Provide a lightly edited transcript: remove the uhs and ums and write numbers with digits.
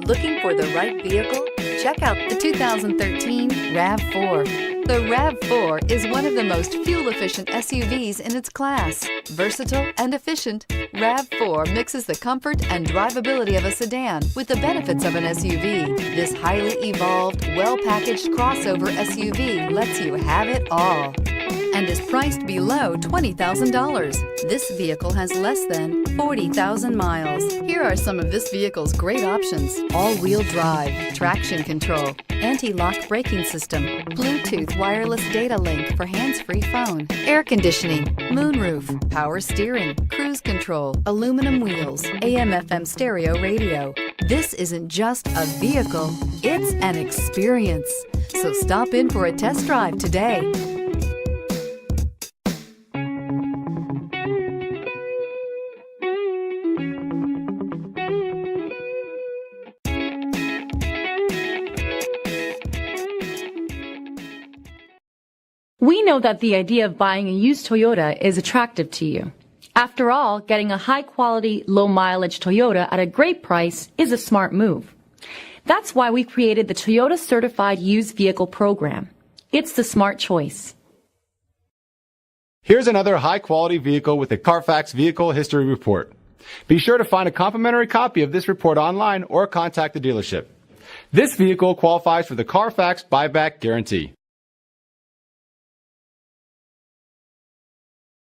Looking for the right vehicle? Check out the 2013 RAV4. The RAV4 is one of the most fuel-efficient SUVs in its class. Versatile and efficient, RAV4 mixes the comfort and drivability of a sedan with the benefits of an SUV. This highly evolved, well-packaged crossover SUV lets you have it all and is priced below $20,000. This vehicle has less than 40,000 miles. Here are some of this vehicle's great options: all-wheel drive, traction control, anti-lock braking system, Bluetooth wireless data link for hands-free phone, air conditioning, moonroof, power steering, cruise control, aluminum wheels, AM/FM stereo radio. This isn't just a vehicle, it's an experience. So stop in for a test drive today. We know that the idea of buying a used Toyota is attractive to you. After all, getting a high-quality, low-mileage Toyota at a great price is a smart move. That's why we created the Toyota Certified Used Vehicle Program. It's the smart choice. Here's another high-quality vehicle with a Carfax Vehicle History Report. Be sure to find a complimentary copy of this report online or contact the dealership. This vehicle qualifies for the Carfax Buyback Guarantee.